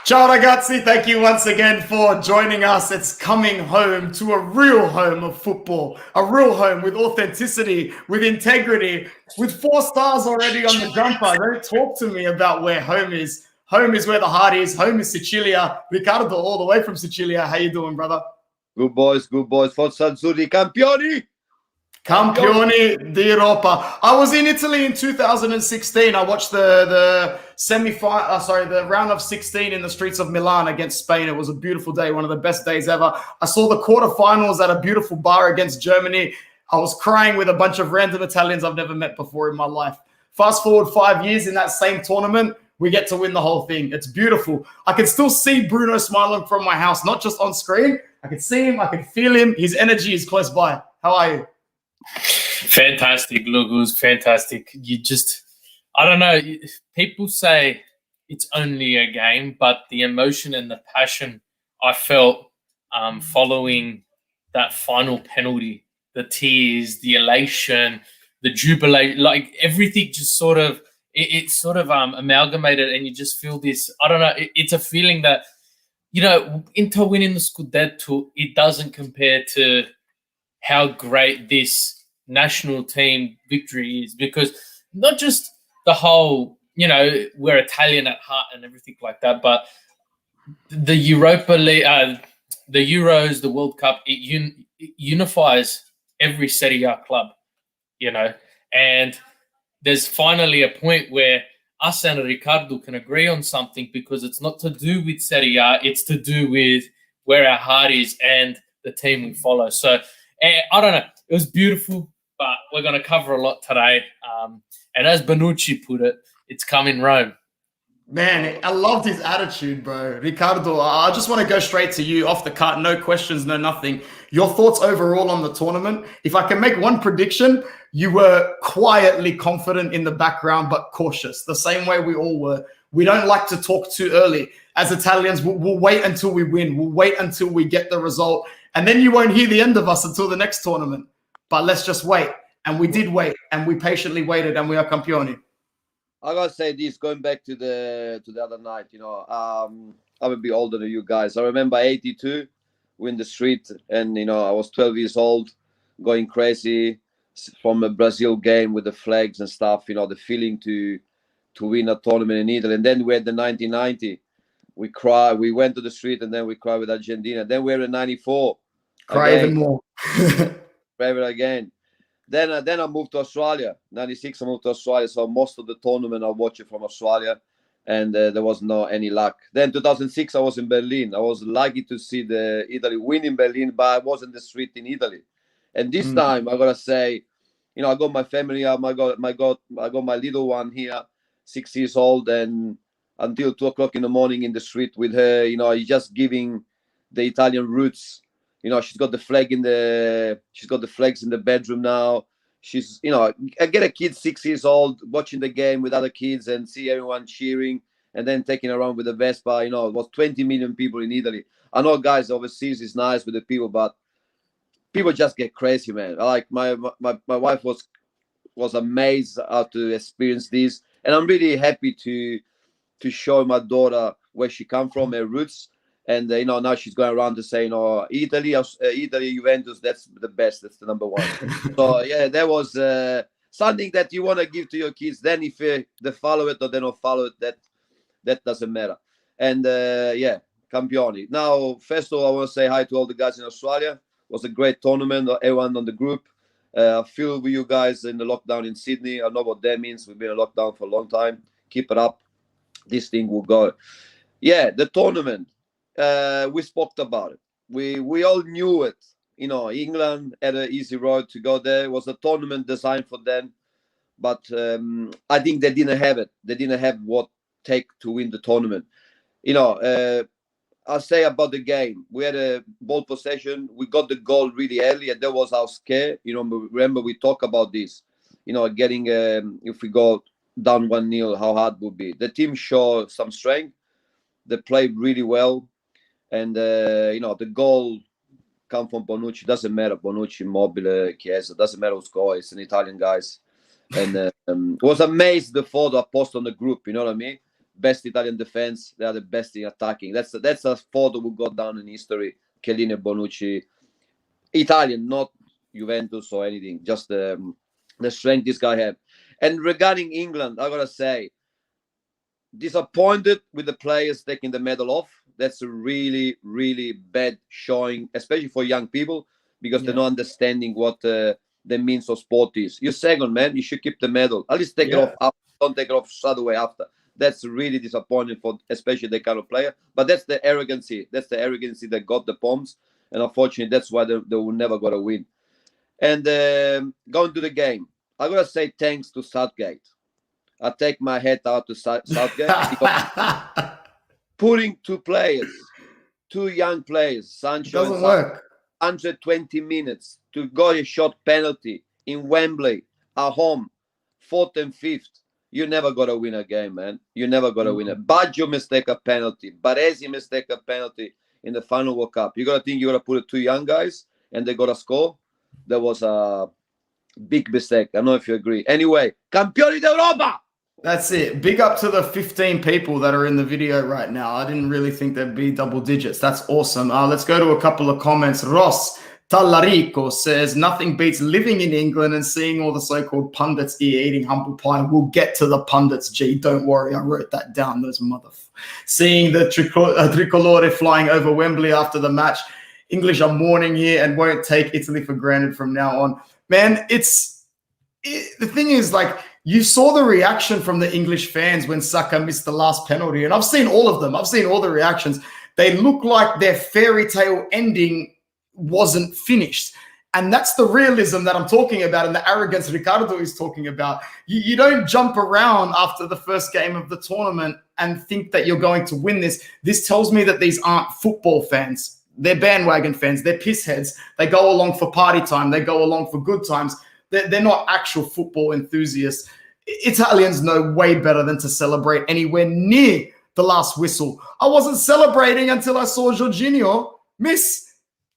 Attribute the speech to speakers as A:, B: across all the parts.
A: Ciao ragazzi, thank you once again for joining us. It's coming home to a real home of football, a real home with authenticity, with integrity, with 4 stars already on the jumper. Don't talk to me about where home is. Home is where the heart is. Home is Sicilia. Riccardo, all the way from Sicilia. How you doing, brother?
B: Good boys. Forza Azzurri, Campioni!
A: Campioni d'Europa. I was in Italy in 2016. I watched the the round of 16 in the streets of Milan against Spain. It was a beautiful day, one of the best days ever. I saw the quarterfinals at a beautiful bar against Germany. I was crying with a bunch of random Italians I've never met before in my life. Fast forward 5 years in that same tournament, we get to win the whole thing. It's beautiful. I can still see Bruno smiling from my house, not just on screen. I can see him. I can feel him. His energy is close by. How are you?
C: Fantastic, look, it was fantastic. I don't know, people say it's only a game, but the emotion and the passion I felt following that final penalty, the tears, the elation, the jubilation, like everything just sort of, it's sort of amalgamated, and you just feel this, I don't know, it's a feeling that, Inter winning the Scudetto, it doesn't compare to how great this national team victory is, because not just the whole, we're Italian at heart and everything like that, but the Europa League, the Euros, the World Cup, it unifies every Serie A club, and there's finally a point where us and Riccardo can agree on something, because it's not to do with Serie A, it's to do with where our heart is and the team we follow. So I don't know, it was beautiful, but we're going to cover a lot today. And as Bonucci put it, it's come in Rome.
A: Man, I loved his attitude, bro. Riccardo, I just want to go straight to you off the cut. No questions, no nothing. Your thoughts overall on the tournament. If I can make one prediction, you were quietly confident in the background, but cautious, the same way we all were. We don't like to talk too early. As Italians, we'll wait until we win. We'll wait until we get the result. And then you won't hear the end of us until the next tournament. But let's just wait. And we did wait, and we patiently waited, and we are Campioni.
B: I gotta say this, going back to the other night, I'm a bit older than you guys. I remember 82, we in the street, and I was 12 years old, going crazy from a Brazil game with the flags and stuff. The feeling to win a tournament in Italy. And then we had the 1990. We cry. We went to the street, and then we cried with Argentina. Then we had the 94.
A: Cry even more.
B: Forever again. Then I moved to Australia. 96, I moved to Australia. So most of the tournament I watched it from Australia, and there was no any luck. Then 2006, I was in Berlin. I was lucky to see the Italy win in Berlin, but I was in the street in Italy. And this time, I gotta say, I got my family up. I got my little one here, 6 years old, and until 2 o'clock in the morning in the street with her. Just giving the Italian roots. She's got the flags in the bedroom now. She's, I get a kid 6 years old watching the game with other kids and see everyone cheering, and then taking around with the Vespa. It was 20 million people in Italy. I know, guys, overseas is nice with the people, but people just get crazy, man. Like my wife was amazed how to experience this, and I'm really happy to show my daughter where she come from, her roots. And now she's going around to say, Italy, Juventus, that's the best, that's the number one. So yeah, that was something that you want to give to your kids. Then if they follow it or they don't follow it, that doesn't matter. And yeah, Campioni. Now, first of all, I want to say hi to all the guys in Australia. It was a great tournament. Everyone on the group. I feel with you guys in the lockdown in Sydney. I know what that means. We've been in lockdown for a long time. Keep it up. This thing will go. Yeah, the tournament. We spoke about it. We all knew it. England had an easy road to go there. It was a tournament designed for them, but I think they didn't have it. They didn't have what take to win the tournament. I'll say about the game. We had a ball possession. We got the goal really early, and that was our scare. Remember we talked about this. Getting if we go down 1-0, how hard it would be. The team showed some strength. They played really well. And, the goal come from Bonucci. Doesn't matter. Bonucci, Mobile, Chiesa. Doesn't matter who score. It's an Italian guys. And was amazed the photo I post on the group. You know what I mean? best Italian defense. They are the best in attacking. That's a photo will go down in history. Chiellini and Bonucci, Italian, not Juventus or anything. Just the strength this guy had. And regarding England, I gotta say, disappointed with the players taking the medal off. That's a really, really bad showing, especially for young people, because they're not understanding what the means of sport is. You're second, man. You should keep the medal. At least take it off after. Don't take it off straight away after. That's really disappointing for especially the kind of player. But that's the arrogancy. That's the arrogancy that got the bombs. And unfortunately, that's why they will never going to win. And going to the game, I got to say thanks to Southgate. I take my hat out to Southgate because putting two young players, Sancho
A: doesn't work.
B: 120 minutes to go a shot penalty in Wembley at home, 4th and 5th. You never got to win a game, man. You never got to win it. Baggio mistake a penalty. Baresi mistake a penalty in the final World Cup. You got to think you got to put it two young guys and they got to score. That was a big mistake. I don't know if you agree. Anyway, Campioni d'Europa!
A: That's it. Big up to the 15 people that are in the video right now. I didn't really think there'd be double digits. That's awesome. Let's go to a couple of comments. Ross Tallarico says, nothing beats living in England and seeing all the so-called pundits eating humble pie. We'll get to the pundits, G. Don't worry. I wrote that down. Those Seeing the tricolore flying over Wembley after the match. English are mourning here and won't take Italy for granted from now on. Man, the thing is, like, you saw the reaction from the English fans when Saka missed the last penalty, and I've seen all of them. I've seen all the reactions. They look like their fairy tale ending wasn't finished. And that's the realism that I'm talking about and the arrogance Ricardo is talking about. You don't jump around after the first game of the tournament and think that you're going to win this. This tells me that these aren't football fans. They're bandwagon fans. They're piss heads. They go along for party time. They go along for good times. They're not actual football enthusiasts. Italians know way better than to celebrate anywhere near the last whistle. I wasn't celebrating until I saw Jorginho miss.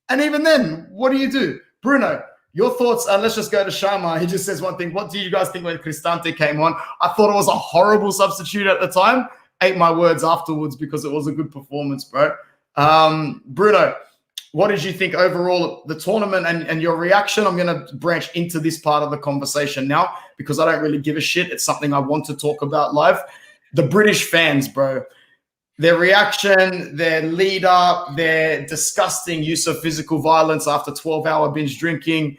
A: And even then, what do? Bruno, your thoughts? Let's just go to Sharma. He just says one thing. What do you guys think when Cristante came on? I thought it was a horrible substitute at the time. Ate my words afterwards because it was a good performance, bro. Bruno, what did you think overall of the tournament and your reaction? I'm going to branch into this part of the conversation now because I don't really give a shit. It's something I want to talk about live. The British fans, bro, their reaction, their lead up, their disgusting use of physical violence after 12-hour binge drinking.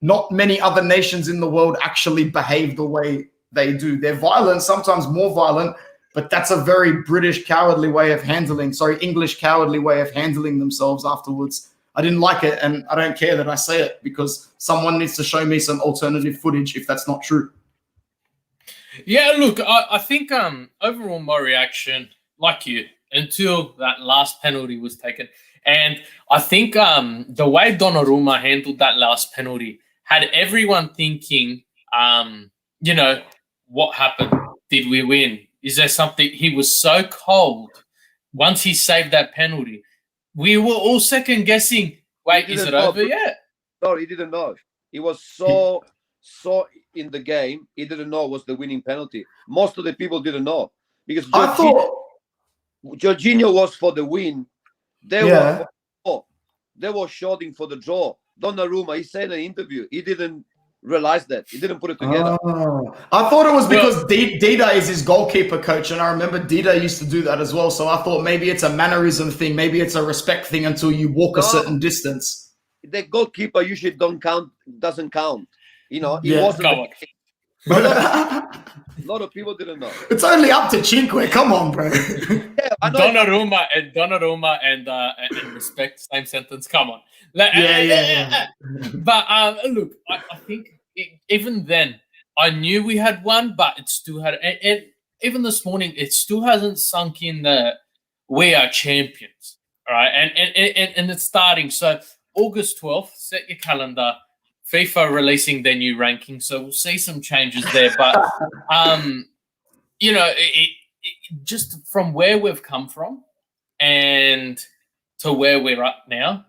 A: Not many other nations in the world actually behave the way they do. They're violent, sometimes more violent, but that's a very British cowardly way of English cowardly way of handling themselves afterwards. I didn't like it, and I don't care that I say it because someone needs to show me some alternative footage if that's not true.
C: Yeah, look, I think overall my reaction, like you, until that last penalty was taken. And I think the way Donnarumma handled that last penalty had everyone thinking, what happened? Did we win? Is there something? He was so cold once he saved that penalty. We were all second guessing. Wait, is it over yet?
B: No, he didn't know. He was so in the game. He didn't know it was the winning penalty. Most of the people didn't know because Jorginho was for the win. They were shooting for the draw. Donnarumma, he said in an interview, he didn't realize that. He didn't put it together.
A: Oh. I thought it was because Dida is his goalkeeper coach, and I remember Dida used to do that as well. So I thought maybe it's a mannerism thing, maybe it's a respect thing until you walk a certain distance.
B: The goalkeeper usually doesn't count. He wasn't. A lot of people didn't know.
A: It's only up to Cinque. Come on, bro.
C: Donnarumma and respect, same sentence. Come on.
A: Yeah.
C: But look, I think even then, I knew we had won, but it still had. And even this morning, it still hasn't sunk in that we are champions. All right, and it's starting. So August 12th, set your calendar. FIFA releasing their new ranking, so we'll see some changes there. But it just from where we've come from and to where we're at now,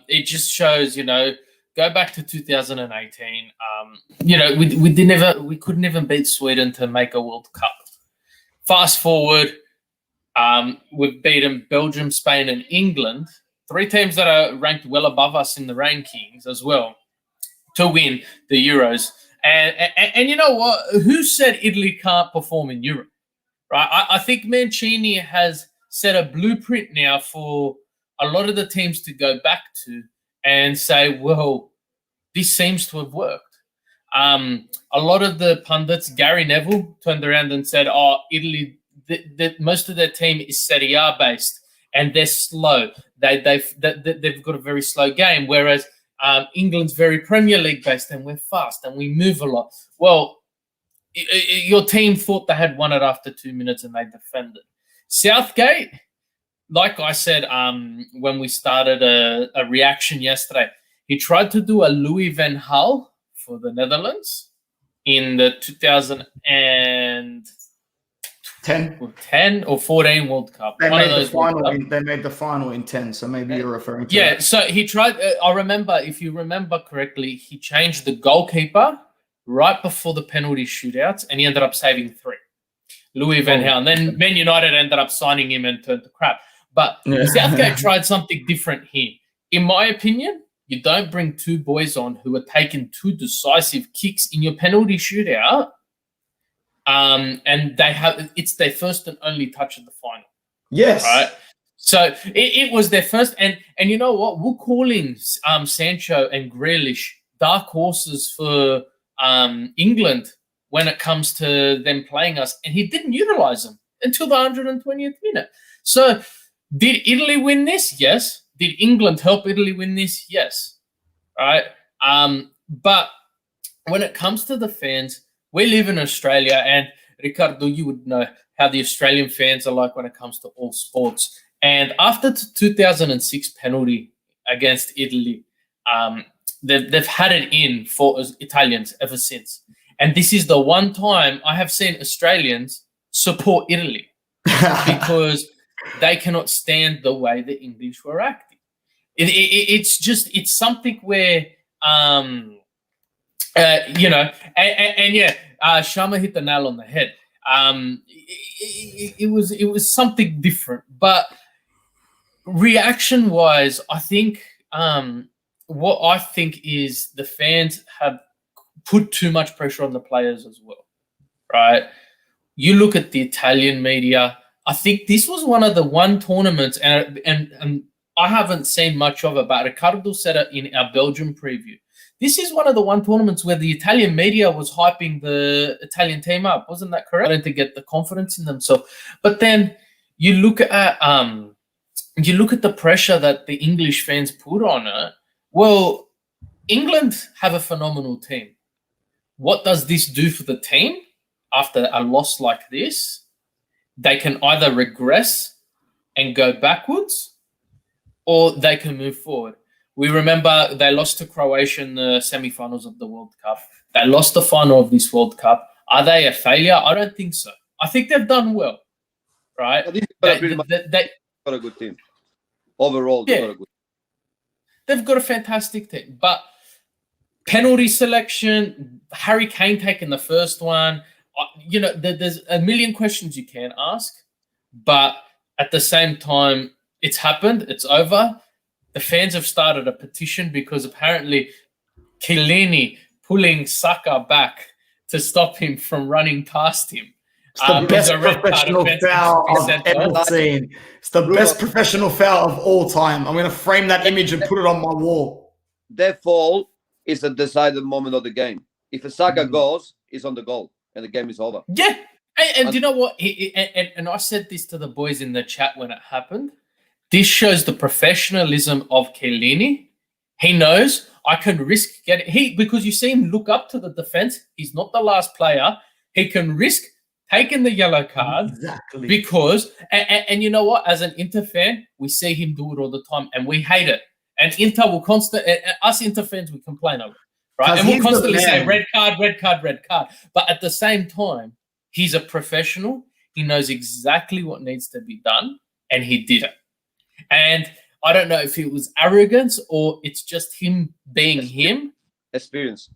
C: it just shows. Go back to 2018. We couldn't even beat Sweden to make a World Cup. Fast forward, we've beaten Belgium, Spain, and England, 3 teams that are ranked well above us in the rankings as well, to win the Euros. And you know what? Who said Italy can't perform in Europe? Right? I think Mancini has set a blueprint now for a lot of the teams to go back to and say, well, this seems to have worked. A lot of the pundits, Gary Neville, turned around and said, oh, Italy, most of their team is Serie A based and they're slow. They've got a very slow game, whereas England's very Premier League based and we're fast and we move a lot. Well, your team thought they had won it after 2 minutes and they defended. Southgate, like I said when we started a reaction yesterday, he tried to do a Louis van Gaal for the Netherlands in the 2010 or 14 World Cup.
A: They made the final in 10, so maybe you're referring to that.
C: So he tried. I remember, if you remember correctly, he changed the goalkeeper right before the penalty shootouts, and he ended up saving 3. Louis van Gaal. And then Man United ended up signing him and turned to crap. But Southgate tried something different here. In my opinion, you don't bring 2 boys on who are taking 2 decisive kicks in your penalty shootout, and it's their first and only touch of the final.
A: Yes.
C: Right? So it was their first, and you know what? We're calling Sancho and Grealish dark horses for England when it comes to them playing us, and he didn't utilize them until the 120th minute. So did Italy win this? Yes. Did England help Italy win this? Yes. Right. But when it comes to the fans, we live in Australia, and Ricardo, you would know how the Australian fans are like when it comes to all sports. And after the 2006 penalty against Italy, they've had it in for Italians ever since. And this is the one time I have seen Australians support Italy because they cannot stand the way the English were acting. It's something where, Shama hit the nail on the head. It was something different, but reaction-wise, I think what I think is the fans have put too much pressure on the players as well, right? You look at the Italian media. I think this was one of the tournaments, and I haven't seen much of it, but Ricardo said it in our Belgium preview. This is one of the tournaments where the Italian media was hyping the Italian team up. Wasn't that correct? To get the confidence in themselves. But then you look at the pressure that the English fans put on it. Well, England have a phenomenal team. What does this do for the team after a loss like this? They can either regress and go backwards, or they can move forward. We remember they lost to Croatia in the semi-finals of the World Cup. They lost the final of this World Cup. Are they a failure? I don't think so. I think they've done well, right?
B: They've got a good team. Overall,
C: they've got a fantastic team. But penalty selection, Harry Kane taking the first one, there's a million questions you can ask. But at the same time, it's happened. It's over. The fans have started a petition because apparently Chiellini pulling Saka back to stop him from running past him.
A: It's the best professional foul I've ever seen. It's the best professional foul of all time. I'm going to frame that image and put it on my wall.
B: That fall is a decided moment of the game. If a Saka goes, it's on the goal and the game is over.
C: Yeah. And you know what? And I said this to the boys in the chat when it happened. This shows the professionalism of Chiellini. He knows I can risk getting because you see him look up to the defense. He's not the last player. He can risk taking the yellow card because and you know what? As an Inter fan, we see him do it all the time, and we hate it. And Inter will us Inter fans, we complain of it, right? And we'll constantly say red card, red card, red card. But at the same time, he's a professional. He knows exactly what needs to be done, and he did it. And I don't know if it was arrogance or it's just him being him.
B: Experience.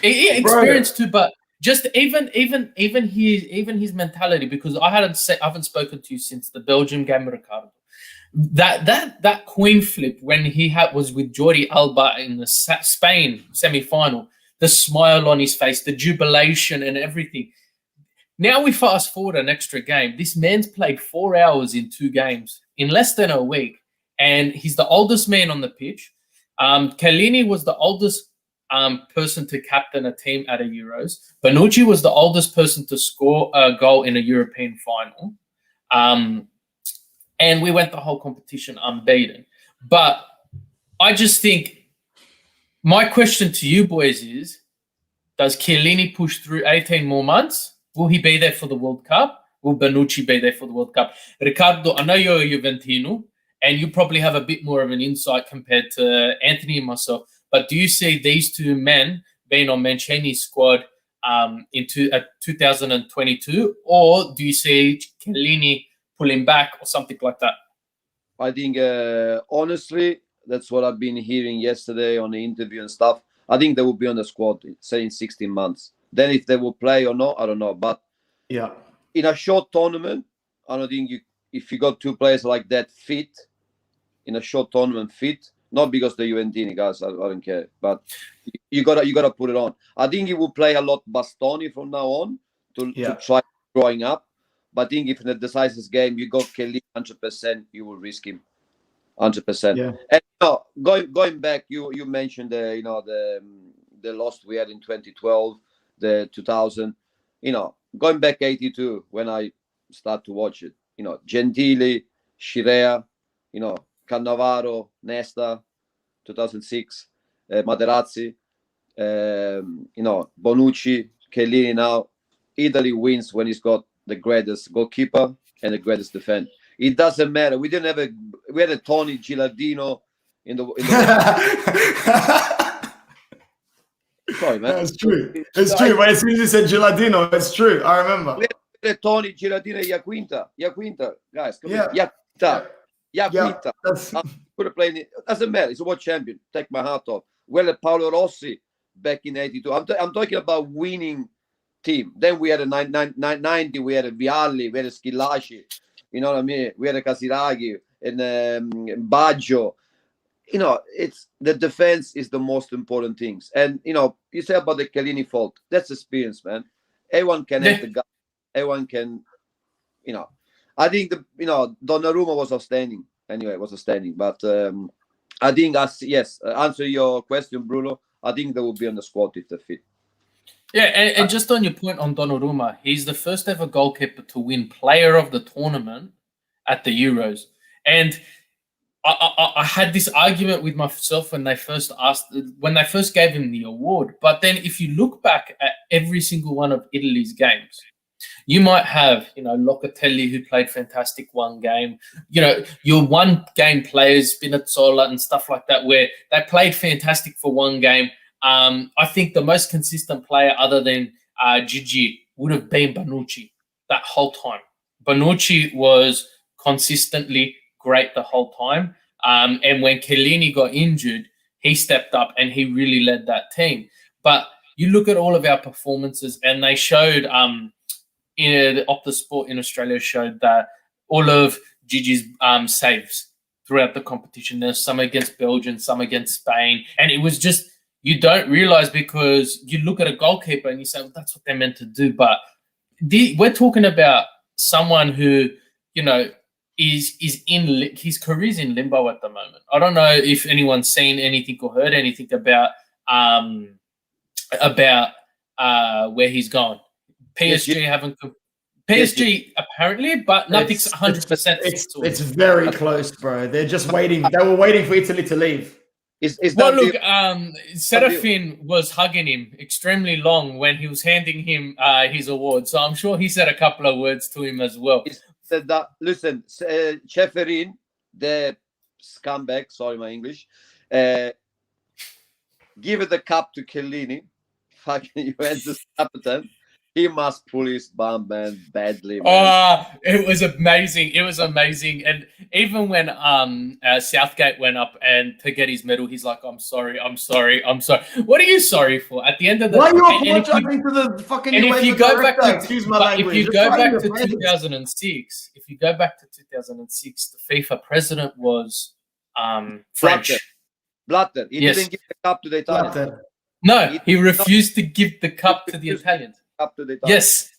C: Yeah, experience too. But just even his mentality, because I haven't spoken to you since the Belgium game, Ricardo. That coin flip when he was with Jordi Alba in the Spain semi-final, the smile on his face, the jubilation and everything. Now we fast forward an extra game. This man's played 4 hours in 2 games in less than a week, and he's the oldest man on the pitch. Chiellini was the oldest person to captain a team at a Euros. Bonucci was the oldest person to score a goal in a European final. And we went the whole competition unbeaten. But I just think my question to you boys is, does Chiellini push through 18 more months? Will he be there for the World Cup? Will Bonucci be there for the World Cup? Ricardo, I know you're a Juventino, and you probably have a bit more of an insight compared to Anthony and myself. But do you see these two men being on Mancini's squad into 2022, or do you see Chiellini pulling back or something like that?
B: I think, honestly, that's what I've been hearing yesterday on the interview and stuff. I think they will be on the squad, say, in 16 months. Then if they will play or not, I don't know. But
A: yeah,
B: in a short tournament, I don't think if you got 2 players like that fit, in a short tournament fit, not because the Juventini guys, I don't care, but you gotta put it on. I think he will play a lot Bastoni from now on to try growing up. But I think if in the decisive game you got Kelly 100%, you will risk him 100%.
A: Yeah.
B: And going back, you mentioned the loss we had in 2012, the 2000. Going back 82 when I start to watch it. Gentili, Scirea, Cannavaro, Nesta, 2006, Materazzi, Bonucci, Chiellini. Now Italy wins when he's got the greatest goalkeeper and the greatest defense. It doesn't matter. We had a Tony Gilardino in the Sorry, man.
A: That's true. It's true. But as soon as you said Gilardino, it's true. I remember.
B: We had Tony Gilardino, Iaquinta, guys. Come
A: Yeah.
B: here. Iaquinta.
A: That's-
B: Could have played it. Doesn't matter. He's a world champion. Take my hat off. Well, Paolo Rossi back in 82. I'm talking about winning team. Then we had a 90. We had a Vialli. We had a Schillaci. You know what I mean? We had a Casiraghi and Baggio. It's the defense is the most important things. And you say about the Chiellini fault. That's experience, man. Everyone can hit the guy. Everyone can. I think Donnarumma was outstanding. Anyway, was outstanding. But I think answer your question, Bruno. I think they will be on the squad if they fit.
C: Yeah, and just on your point on Donnarumma, he's the first ever goalkeeper to win Player of the Tournament at the Euros. And I had this argument with myself when they first gave him the award. But then if you look back at every single one of Italy's games, you might have, Locatelli, who played fantastic one game, your one game players, Spinazzola and stuff like that, where they played fantastic for one game. I think the most consistent player other than Gigi would have been Bonucci that whole time. Bonucci was consistently great the whole time. And when Chiellini got injured, he stepped up and he really led that team. But you look at all of our performances and they showed, the Optus Sport in Australia showed that all of Gigi's saves throughout the competition. There's some against Belgium, some against Spain. And it was just, you don't realize because you look at a goalkeeper and you say, well, that's what they're meant to do. But we're talking about someone who, is in his career's in limbo at the moment. I don't know if anyone's seen anything or heard anything about where he's gone. PSG haven't. PSG apparently, but nothing's 100%.
A: It's very close, bro. They're just waiting. They were waiting for Italy to leave.
C: Serafin was hugging him extremely long when he was handing him his award. So I'm sure he said a couple of words to him as well.
B: He said that, listen, Ceferin, the scumbag, sorry my English, give it the cup to Chiellini, fucking Juventus captain, He must pull his bum, man, badly, man.
C: It was amazing. It was amazing. And even when Southgate went up and to get his medal, he's like, I'm sorry. What are you sorry for? At the end of the
A: Why are you
C: and
A: apologizing to the fucking
C: and if you go back to
A: excuse my language.
C: if you
A: Just
C: go
A: try
C: back
A: your
C: to
A: best.
C: 2006, the FIFA president was French.
B: Blatter. He
C: Yes.
B: didn't give the cup to the Italians.
A: Blatter.
C: No, he refused to give the cup to the Italians.
B: Cup to the Italians.
C: Yes.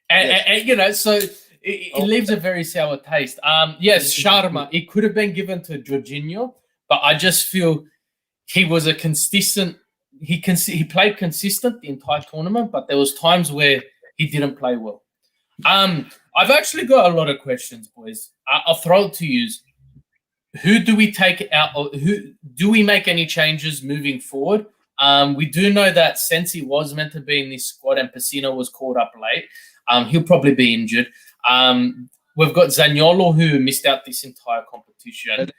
C: And you know, so it leaves a very sour taste. Yes, Sharma, it could have been given to Jorginho, but I just feel he was a consistent. He played consistent the entire tournament, but there was times where he didn't play well. I've actually got a lot of questions, boys. I'll throw it to you. Who do we take out? Or who do we make any changes moving forward? We do know that Sensi was meant to be in this squad, and Pessina was called up late. He'll probably be injured. We've got Zaniolo, who missed out this entire competition.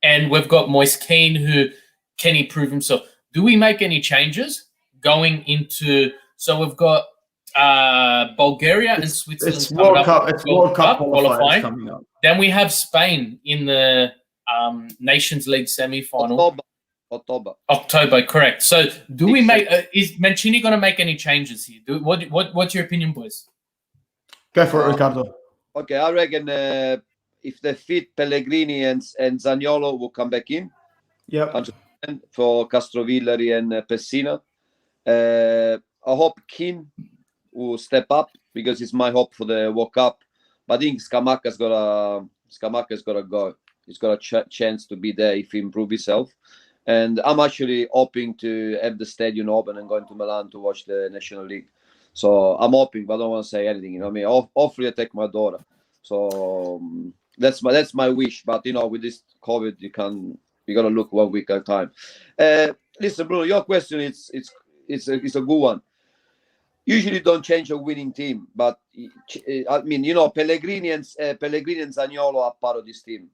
C: And we've got Moise Kean, who can he prove himself? Do we make any changes going into... So we've got Bulgaria and Switzerland.
A: It's World Cup. It's World Cup qualifying coming up.
C: Then we have Spain in the Nations League semi-final. October, correct. So do we make... is Mancini going to make any changes here? What's your opinion, boys?
A: Go for it, Ricardo.
B: Okay, I reckon if they fit Pellegrini and Zaniolo will come back in.
A: Yeah.
B: For Castrovillari and Pessina. I hope Keane will step up because it's my hope for the World Cup. But I think Scamacca's got to go. He's got a chance to be there if he improves himself. And I'm actually hoping to have the stadium open and going to Milan to watch the National League. So I'm hoping, but I don't want to say anything. You know what I mean? Hopefully I take my daughter. So that's my wish. But you know, with this COVID, you got to look 1 week at a time. Listen, Bruno, your question it's a good one. Usually don't change a winning team, but I mean, you know, Pellegrini and Zaniolo are part of this team,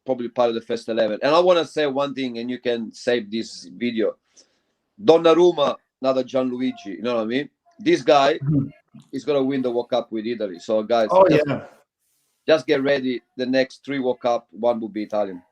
B: probably part of the first 11. And I want to say one thing, and you can save this video. Donnarumma, another Gianluigi. You know what I mean? This guy is gonna win the World Cup with Italy. So guys, just get ready. The next 3 World Cup, 1 will be Italian.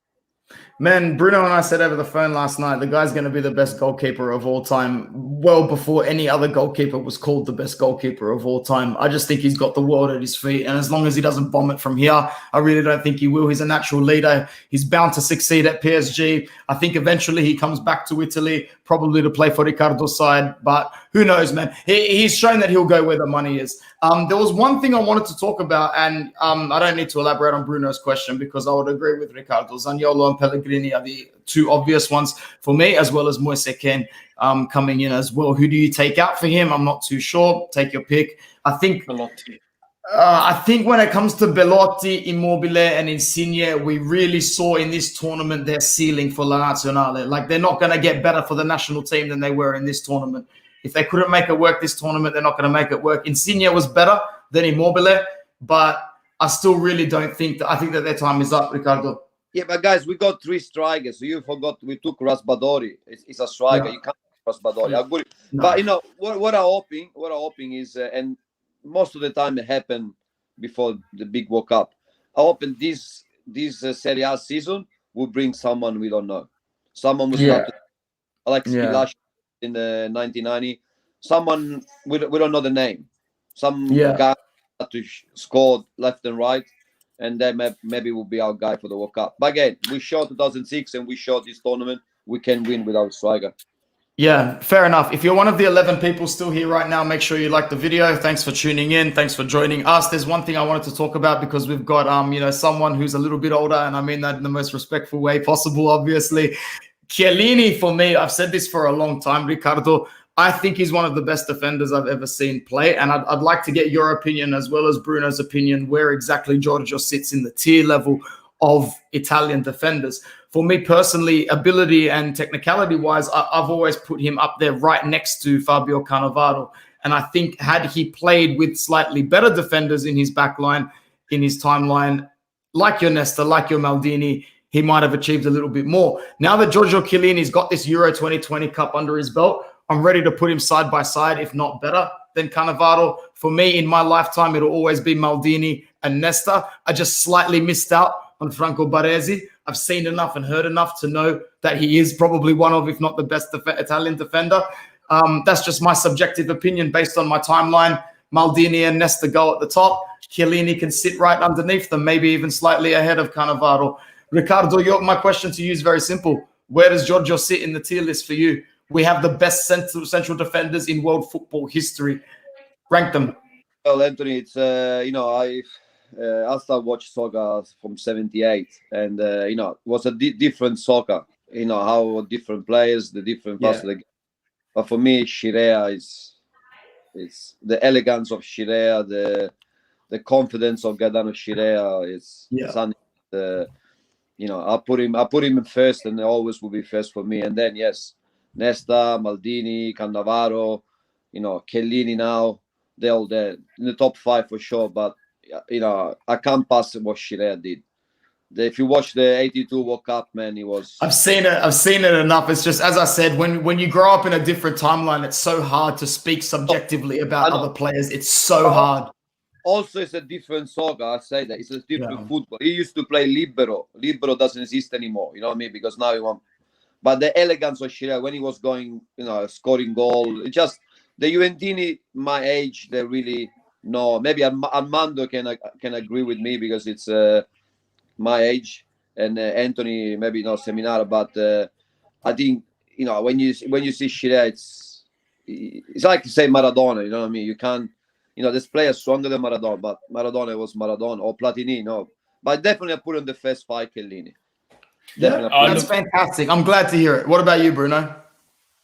A: Man, Bruno and I said over the phone last night, the guy's going to be the best goalkeeper of all time, well before any other goalkeeper was called the best goalkeeper of all time. I just think he's got the world at his feet, and as long as he doesn't bomb it from here, I really don't think he will. He's a natural leader. He's bound to succeed at PSG. I think eventually he comes back to Italy, probably to play for Riccardo's side, but who knows, man. He's shown that he'll go where the money is. There was one thing I wanted to talk about, and I don't need to elaborate on Bruno's question because I would agree with Riccardo. Zaniolo and Pellegrini are the 2 obvious ones for me, as well as Moise Kean coming in as well. Who do you take out for him? I'm not too sure. Take your pick. I think when it comes to Belotti, Immobile, and Insigne, we really saw in this tournament their ceiling for La Nazionale. Like, they're not going to get better for the national team than they were in this tournament. If they couldn't make it work this tournament, they're not going to make it work. Insigne was better than Immobile, but I still really don't think that. I think that their time is up, Ricardo.
B: Yeah, but guys, we got 3 strikers. So you forgot we took Raspadori. It's a striker. Yeah. You can't take Raspadori. No. But you know what I'm hoping is, and most of the time it happened before the big World Cup. I hope this Serie A season will bring someone we don't know. Someone who's not like Spillaci in the 1990. Someone we don't know the name. Some guy to score left and right. And then maybe will be our guy for the World Cup. But again, we showed 2006 and we showed this tournament. We can win without striker.
A: Yeah, fair enough. If you're one of the 11 people still here right now, make sure you like the video. Thanks for tuning in. Thanks for joining us. There's one thing I wanted to talk about because we've got someone who's a little bit older, and I mean that in the most respectful way possible, obviously. Chiellini, for me, I've said this for a long time, Riccardo. I think he's one of the best defenders I've ever seen play. And I'd like to get your opinion as well as Bruno's opinion where exactly Giorgio sits in the tier level of Italian defenders. For me personally, ability and technicality-wise, I've always put him up there right next to Fabio Cannavaro. And I think had he played with slightly better defenders in his back line, in his timeline, like your Nesta, like your Maldini, he might have achieved a little bit more. Now that Giorgio Chiellini's got this Euro 2020 Cup under his belt, I'm ready to put him side by side, if not better, than Cannavaro. For me, in my lifetime, it'll always be Maldini and Nesta. I just slightly missed out on Franco Baresi. I've seen enough and heard enough to know that he is probably one of, if not the best Italian defender. That's just my subjective opinion based on my timeline. Maldini and Nesta go at the top. Chiellini can sit right underneath them, maybe even slightly ahead of Cannavaro. Ricardo, my question to you is very simple. Where does Giorgio sit in the tier list for you? We have the best central defenders in world football history. Rank them.
B: Well, Anthony, it's I started watching soccer from '78, and it was a different soccer. How different players, the different parts of the game. But for me, Scirea it's the elegance of Scirea, the confidence of Gaetano Scirea. It's something. I put him first, and always will be first for me. And then Nesta, Maldini, Cannavaro, Chiellini now. They're all there in the top 5 for sure. But I can't pass what Scirea did. If you watch the '82 World Cup, man, he was.
A: I've seen it enough. It's just, as I said, when you grow up in a different timeline, it's so hard to speak subjectively about other players. It's so hard.
B: Also, it's a different soccer. I say that it's a different football. He used to play libero. Libero doesn't exist anymore. You know what I mean? Because now he won. But the elegance of Scirea when he was going, scoring goal. It's just the Juventini, my age, they really know. Maybe Armando can agree with me because it's my age, and Anthony maybe not Seminara, but I think when you see Scirea, it's like to say Maradona. You know what I mean? You can't. This player is stronger than Maradona, but Maradona was Maradona or Platini. No, but definitely I put on the first 5 Chiellini.
A: That's fantastic. I'm glad to hear it. What about you, Bruno?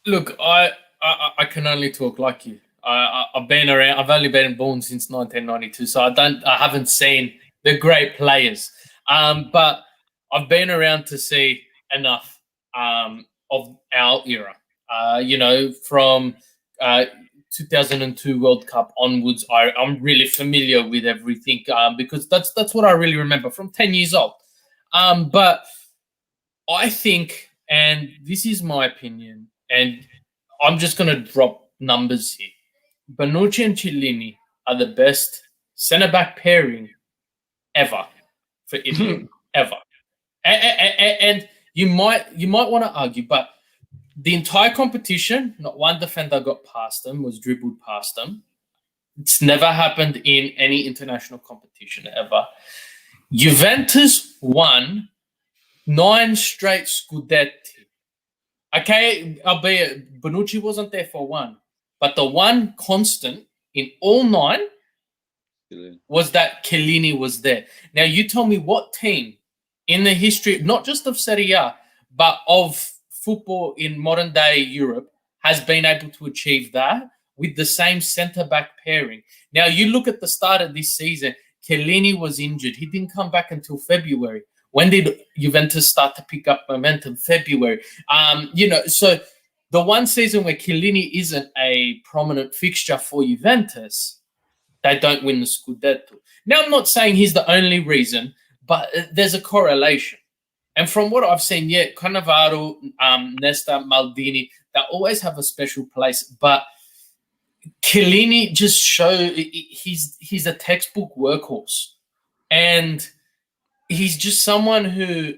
C: Look, I can only talk like you. I've been around. I've only been born since 1992, so I haven't seen the great players. But I've been around to see enough of our era. From 2002 World Cup onwards, I'm really familiar with everything because that's what I really remember from 10 years old. But I think, and this is my opinion, and I'm just going to drop numbers here. Bonucci and Chiellini are the best centre-back pairing ever for Italy, ever. And you might want to argue, but the entire competition, not one defender got past them, was dribbled past them. It's never happened in any international competition ever. Juventus won 9 straight Scudetti. Okay, albeit Bonucci wasn't there for one, but the one constant in all 9 was that Chiellini was there. Now, you tell me what team in the history, not just of Serie A, but of football in modern day Europe has been able to achieve that with the same centre-back pairing. Now, you look at the start of this season, Chiellini was injured. He didn't come back until February. When did Juventus start to pick up momentum? February. So the one season where Chiellini isn't a prominent fixture for Juventus, they don't win the Scudetto. Now, I'm not saying he's the only reason, but there's a correlation. And from what I've seen, Cannavaro, Nesta, Maldini, they always have a special place. But Chiellini just he's a textbook workhorse. And he's just someone who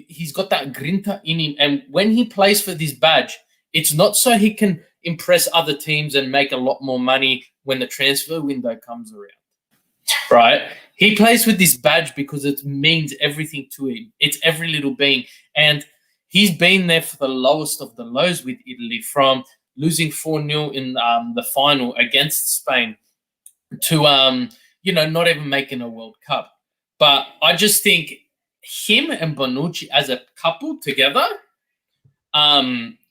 C: he's got that grinta in him. And when he plays for this badge, it's not so he can impress other teams and make a lot more money when the transfer window comes around. Right? He plays with this badge because it means everything to him. It's every little being. And he's been there for the lowest of the lows with Italy, from losing 4-0 in the final against Spain to, not even making a World Cup. But I just think him and Bonucci as a couple together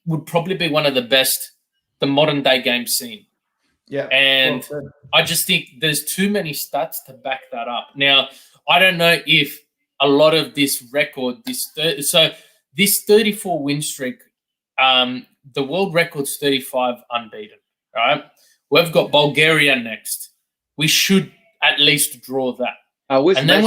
C: would probably be one of the best the modern day game seen.
A: Yeah.
C: And I just think there's too many stats to back that up. Now, I don't know if a lot of this record, this 34 win streak, the world record's 35 unbeaten, right? We've got Bulgaria next. We should at least draw that. And then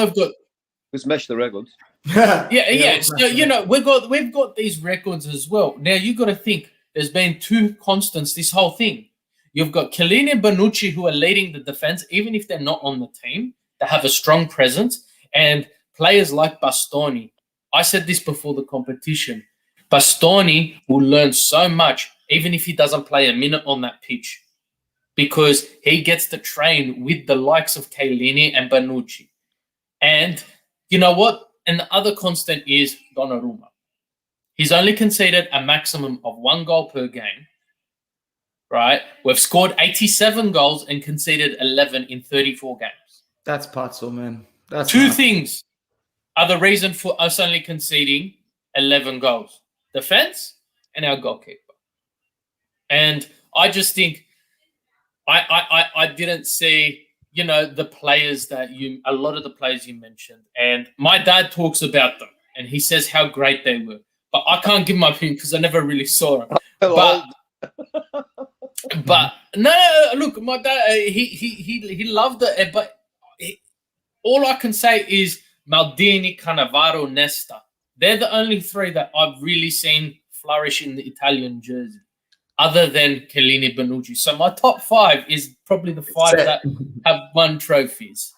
B: we smashed the records.
C: Yeah. So, we've got these records as well. Now, you've got to think there's been 2 constants this whole thing. You've got Chiellini and Bonucci who are leading the defense, even if they're not on the team. They have a strong presence. And players like Bastoni, I said this before the competition, Bastoni will learn so much, even if he doesn't play a minute on that pitch, because he gets to train with the likes of Chiellini and Bonucci. And you know what? And the other constant is Donnarumma. He's only conceded a maximum of 1 goal per game, right? We've scored 87 goals and conceded 11 in 34 games.
A: That's Pazzo, man. That's
C: Two
A: nice.
C: things are the reason for us only conceding 11 goals. Defense and our goalkeeper. And I just think I didn't see, you know, the players that a lot of the players you mentioned. And my dad talks about them and he says how great they were. But I can't give my opinion because I never really saw them. But no, look, my dad, he loved it. But all I can say is Maldini, Cannavaro, Nesta. They're the only 3 that I've really seen flourish in the Italian jersey, other than Chiellini, Bonucci. So my top 5 is probably the 5 that have won trophies.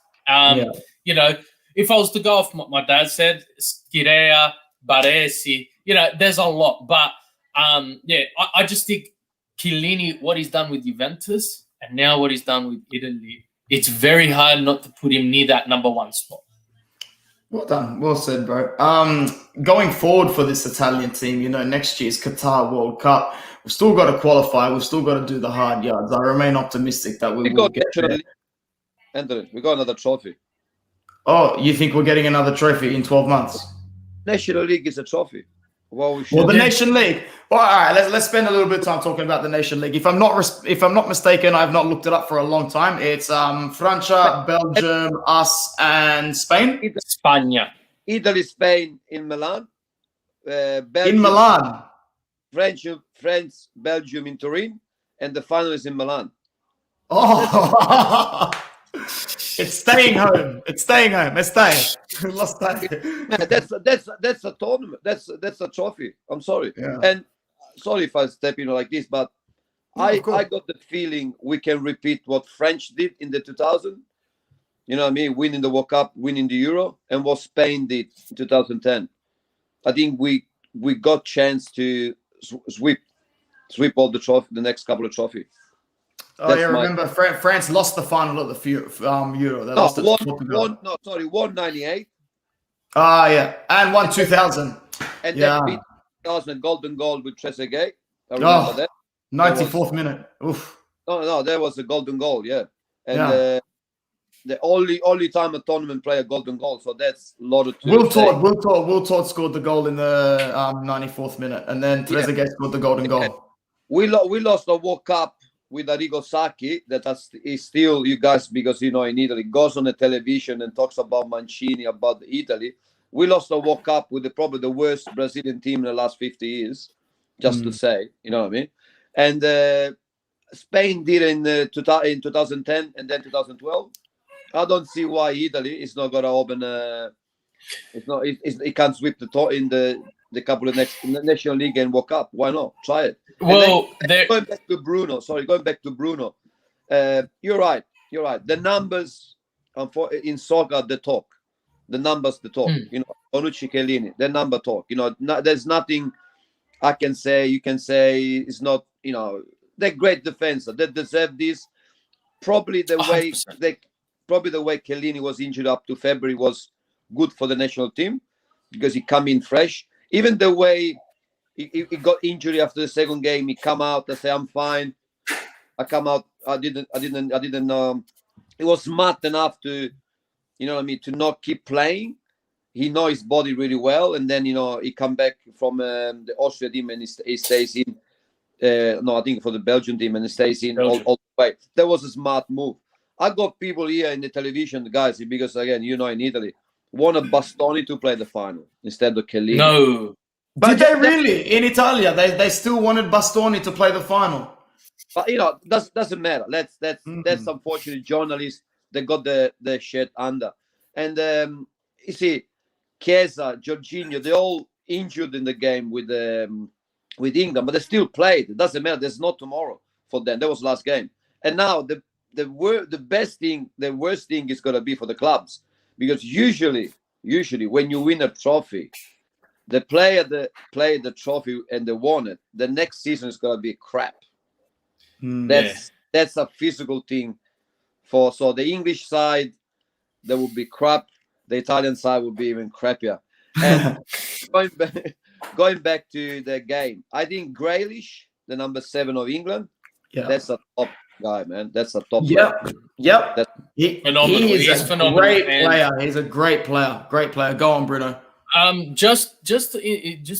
C: You know, if I was to go off what my dad said, Schirea, Baresi, you know, there's a lot. But I just think Chiellini, what he's done with Juventus, and now what he's done with Italy, it's very hard not to put him near that number 1 spot.
A: Well done. Well said, bro. Going forward for this Italian team, you know, next year's Qatar World Cup, we've still got to qualify. We've still got to do the hard yards. I remain optimistic that we will get there.
B: Anthony, we got another trophy.
A: Oh, you think we're getting another trophy in 12 months?
B: National League is a trophy.
A: Well, the Nation League. Well, all right. Let's spend a little bit of time talking about the Nation League. If I'm not mistaken, I've not looked it up for a long time. It's Francia, Belgium, us, and Spain.
C: Spagna.
B: Italy, Spain in Milan. Belgium,
A: in Milan.
B: France, Belgium in Turin, and the final is in Milan.
A: Oh. It's staying home. It's staying home. It's staying. Lost that.
B: That's a tournament. That's a trophy. I'm sorry.
A: Yeah.
B: And sorry if I step in like this, but I got the feeling we can repeat what French did in the 2000. You know what I mean? Winning the World Cup, winning the Euro, and what Spain did in 2010. I think we got chance to sweep all the next couple of trophies.
A: Oh, yeah, remember France lost the final at the Euro. They lost it to Portugal.
B: 198.
A: Ah, yeah. And 2000.
B: And then beat 2000 golden goal with Trezeguet. I remember that.
A: 94th minute. Oof.
B: No, there was a golden goal, yeah. And the only time a tournament play a golden goal, so that's a lot of.
A: Will Todd scored the goal in the 94th minute, and then Trezeguet scored the golden goal.
B: We lost the World Cup with Arrigo Sacchi, that is still, you guys, because you know in Italy, goes on the television and talks about Mancini, about Italy. We lost the World Cup with probably the worst Brazilian team in the last 50 years, just to say, you know what I mean? And Spain did in 2010 and then 2012. I don't see why Italy is not going to open. It can't sweep the couple of next National League and World Cup. Why not? Try it.
C: Well,
B: going back to Bruno. You're right. The numbers in soccer, they talk. The numbers, they talk. You know, Bonucci, Chiellini, the number talk. You know, there's nothing I can say. You can say it's not. You know, they're great defenders. They deserve this. Probably the way 100%. Probably the way Chiellini was injured up to February was good for the national team because he come in fresh. Even the way he got injury after the second game, he come out and say, "I'm fine." I come out. I didn't. He was smart enough to, you know what I mean, to not keep playing. He knows his body really well, and then you know he come back from the Austria team and he stays in. I think for the Belgian team and he stays in all the way. That was a smart move. I got people here in the television, guys, because again, you know, in Italy, wanted Bastoni to play the final instead of Chiellini.
C: No.
A: But did they really? In Italia, they still wanted Bastoni to play the final.
B: But, you know, doesn't matter. That's unfortunate journalists. They got the shit under. And, you see, Chiesa, Jorginho, they all injured in the game with England, but they still played. It doesn't matter. There's no tomorrow. for them. That was last game. And now the worst thing is gonna be for the clubs, because usually when you win a trophy, the player that played the trophy and they won it, the next season is gonna be crap. That's a physical thing. So the English side, there will be crap. The Italian side will be even crappier. And going back to the game, I think Grealish, the number 7 of England, that's a top guy, man. That's a top player.
A: Yep.
C: Phenomenal.
A: He is a
C: phenomenal.
A: great player. He's a great player. Great player. Go on, Bruno.
C: Just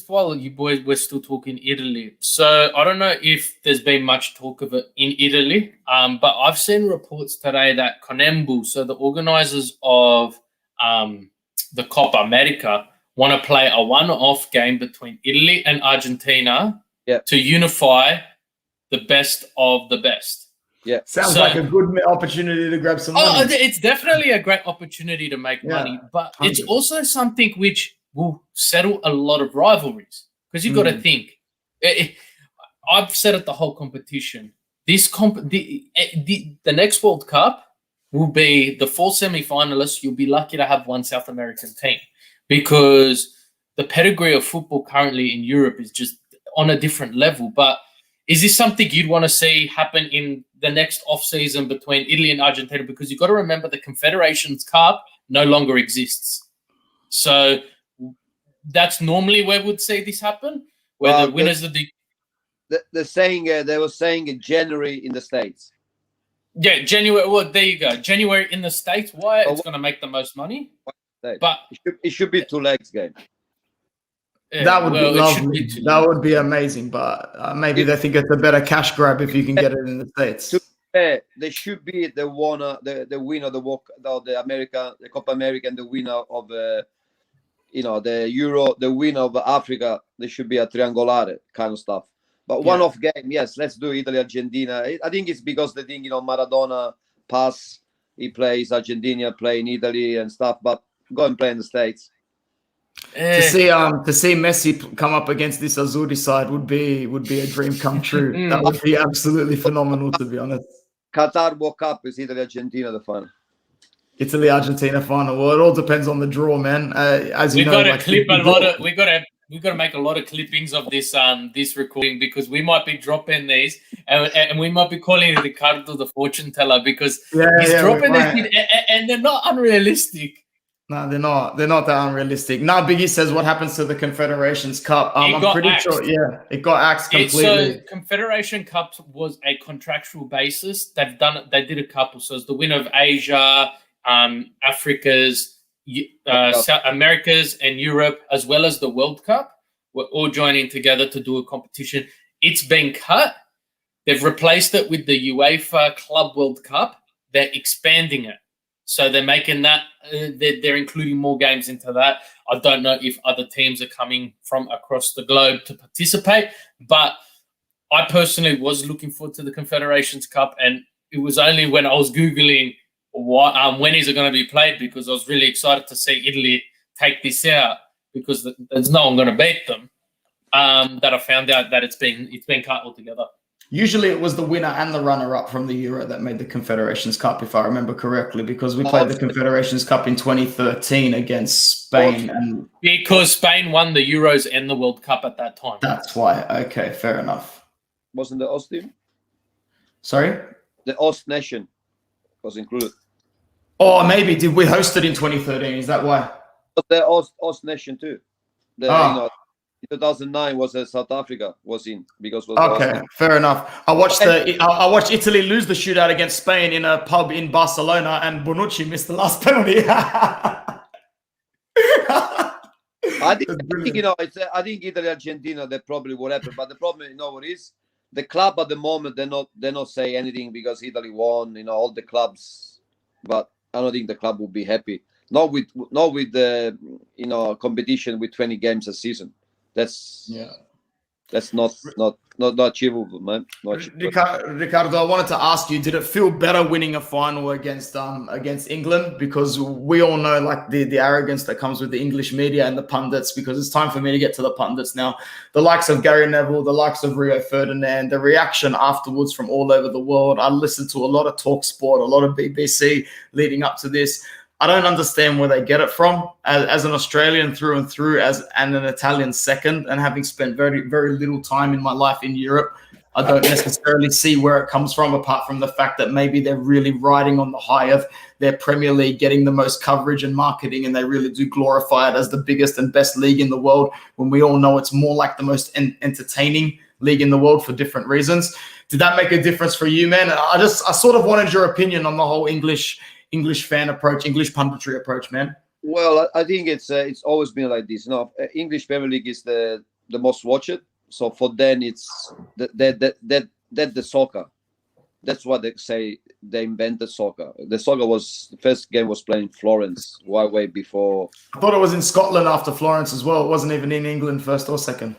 C: while you boys were still talking Italy, so I don't know if there's been much talk of it in Italy, but I've seen reports today that Conembu, so the organisers of the Copa America, want to play a one-off game between Italy and Argentina to unify the best of the best.
B: Yeah,
A: sounds like a good opportunity to grab some money.
C: It's definitely a great opportunity to make money, but 100. It's also something which will settle a lot of rivalries, because you've got to think. I've said it the whole competition. The next World Cup will be the 4 semi-finalists. You'll be lucky to have one South American team, because the pedigree of football currently in Europe is just on a different level. But is this something you'd want to see happen in the next off-season between Italy and Argentina? Because you've got to remember the Confederations Cup no longer exists. So that's normally where we'd see this happen, where the winners of
B: they're saying they were saying in January in the States.
C: Yeah, January. Well, there you go. January in the States. Why? It's going to make the most money. But
B: it should be 2 legs game.
A: Yeah, that would be lovely. That would be amazing. But maybe they think it's a better cash grab if you can get it in the States.
B: There should be the winner of the Copa America, and the winner of the Euro, the winner of Africa. There should be a triangolare kind of stuff. But one-off game, yes, let's do Italy, Argentina. I think it's because they think Maradona pass, he plays Argentina, play in Italy and stuff. But go and play in the States.
A: To see Messi come up against this Azzurri side would be a dream come true. That would be absolutely phenomenal, to be honest.
B: Qatar World Cup is Italy Argentina the final.
A: Italy Argentina final. Well, it all depends on the draw, man. As you know,
C: we got to make a lot of clippings of this this recording, because we might be dropping these and we might be calling Ricardo the fortune teller, because he's dropping this and they're not unrealistic.
A: No, they're not. They're not that unrealistic. Now, Biggie says, what happens to the Confederations Cup? I'm pretty sure, it got axed completely.
C: So Confederation Cup was a contractual basis. They did a couple. So it's the winner of Asia, Africa's, South America's, and Europe, as well as the World Cup, were all joining together to do a competition. It's been cut. They've replaced it with the UEFA Club World Cup. They're expanding it. So they're making that, they're including more games into that. I don't know if other teams are coming from across the globe to participate, but I personally was looking forward to the Confederations Cup, and it was only when I was Googling when is it going to be played, because I was really excited to see Italy take this out, because there's no one going to beat them, that I found out that it's been cut altogether.
A: Usually it was the winner and the runner-up from the Euro that made the Confederations Cup, if I remember correctly, because we played the Confederations Cup in 2013 against Spain.
C: Because Spain won the Euros and the World Cup at that time.
A: That's why. Okay, fair enough.
B: Wasn't the Ost team?
A: Sorry?
B: The Ost nation was included.
A: Oh, maybe. Did we host it in 2013? Is that why?
B: But the Ost nation too. In 2009 was South Africa was in, because
A: fair enough. I watched Italy lose the shootout against Spain in a pub in Barcelona, and Bonucci missed the last penalty.
B: I think Italy Argentina, they probably will happen, but the problem, what is the club at the moment, they're not saying anything, because Italy won, all the clubs, but I don't think the club will be happy. Not with the competition with 20 games a season. That's That's not achievable, man. Not achievable.
A: Ricardo, I wanted to ask you: did it feel better winning a final against England? Because we all know, like, the arrogance that comes with the English media and the pundits. Because it's time for me to get to the pundits now. The likes of Gary Neville, the likes of Rio Ferdinand, the reaction afterwards from all over the world. I listened to a lot of Talk Sport, a lot of BBC leading up to this. I don't understand where they get it from. As an Australian through and through, and an Italian second, and having spent very, very little time in my life in Europe, I don't necessarily see where it comes from, apart from the fact that maybe they're really riding on the high of their Premier League getting the most coverage and marketing, and they really do glorify it as the biggest and best league in the world, when we all know it's more like the most entertaining league in the world for different reasons. Did that make a difference for you, man? I sort of wanted your opinion on the whole English fan approach, English punditry approach, man.
B: Well, I think it's always been like this. English Premier League is the most watched. So for them, it's the soccer. That's what they say. They invented soccer. The first game was played in Florence, way before.
A: I thought it was in Scotland after Florence as well. It wasn't even in England first or second.